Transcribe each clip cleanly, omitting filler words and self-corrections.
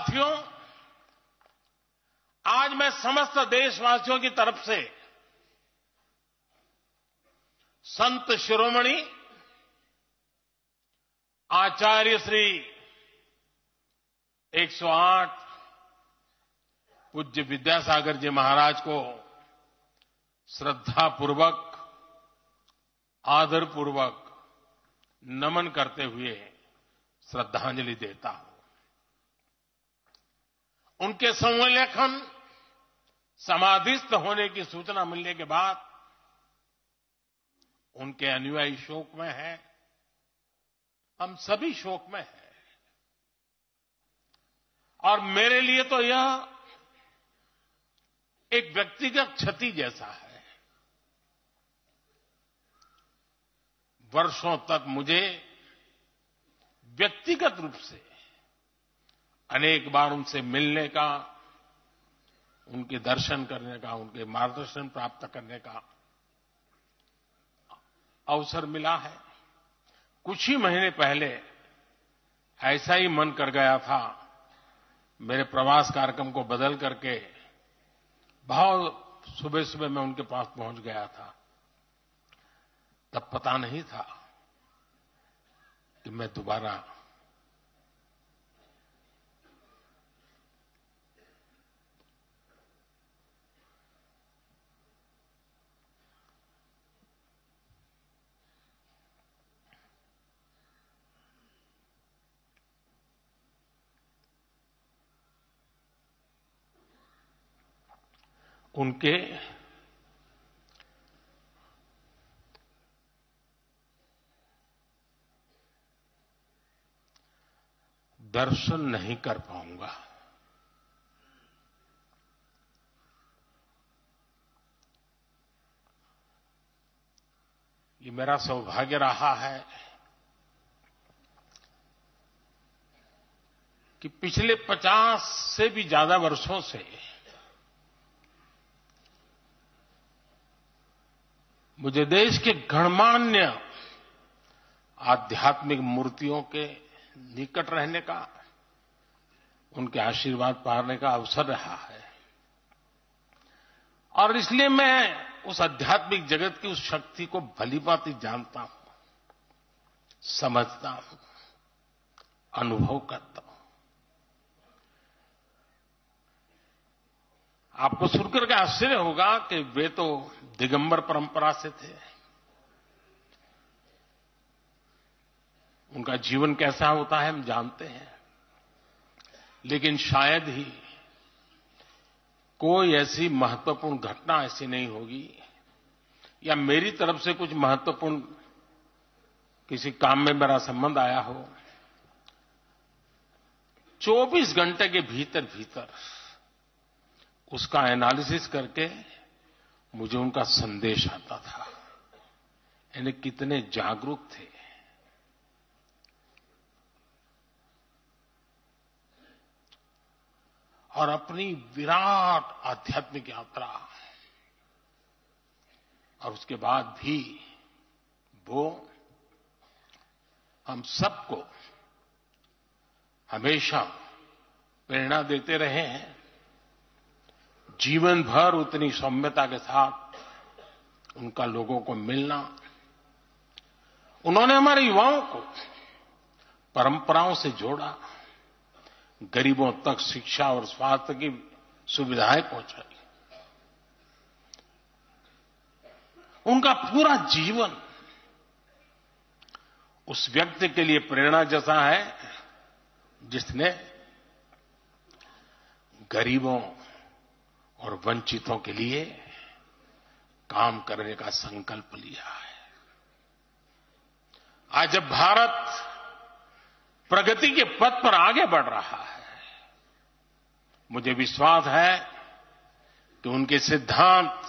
साथियों, आज मैं समस्त देशवासियों की तरफ से संत शिरोमणि आचार्य श्री 108 पूज्य विद्यासागर जी महाराज को श्रद्धापूर्वक, आदरपूर्वक नमन करते हुए श्रद्धांजलि देता हूं। उनके संलेखन समाधिस्थ होने की सूचना मिलने के बाद उनके अनुयायी शोक में हैं, हम सभी शोक में हैं। और मेरे लिए तो यह एक व्यक्तिगत क्षति जैसा है। वर्षों तक मुझे व्यक्तिगत रूप से अनेक बार उनसे मिलने का, उनके दर्शन करने का, उनके मार्गदर्शन प्राप्त करने का अवसर मिला है। कुछ ही महीने पहले ऐसा ही मन कर गया था, मेरे प्रवास कार्यक्रम को बदल करके बहुत सुबह सुबह मैं उनके पास पहुंच गया था। तब पता नहीं था कि मैं दोबारा उनके दर्शन नहीं कर पाऊंगा। ये मेरा सौभाग्य रहा है कि पिछले 50 से भी ज्यादा वर्षों से मुझे देश के गणमान्य आध्यात्मिक मूर्तियों के निकट रहने का, उनके आशीर्वाद पाने का अवसर रहा है। और इसलिए मैं उस आध्यात्मिक जगत की उस शक्ति को भलीभांति जानता हूं, समझता हूं, अनुभव करता हूं। आपको सुनकर के आश्चर्य होगा कि वे तो दिगंबर परंपरा से थे। उनका जीवन कैसा होता है हम जानते हैं, लेकिन शायद ही कोई ऐसी महत्वपूर्ण घटना ऐसी नहीं होगी या मेरी तरफ से कुछ महत्वपूर्ण किसी काम में मेरा संबंध आया हो, 24 घंटे के भीतर भीतर उसका एनालिसिस करके मुझे उनका संदेश आता था। यानी कितने जागरूक थे। और अपनी विराट आध्यात्मिक यात्रा और उसके बाद भी वो हम सबको हमेशा प्रेरणा देते रहे हैं। जीवन भर उतनी सौम्यता के साथ उनका लोगों को मिलना, उन्होंने हमारे युवाओं को परंपराओं से जोड़ा, गरीबों तक शिक्षा और स्वास्थ्य की सुविधाएं पहुंचाई। उनका पूरा जीवन उस व्यक्ति के लिए प्रेरणा जैसा है जिसने गरीबों और वंचितों के लिए काम करने का संकल्प लिया है। आज जब भारत प्रगति के पथ पर आगे बढ़ रहा है, मुझे विश्वास है कि उनके सिद्धांत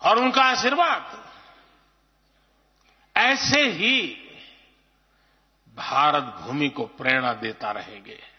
और उनका आशीर्वाद ऐसे ही भारत भूमि को प्रेरणा देता रहेंगे।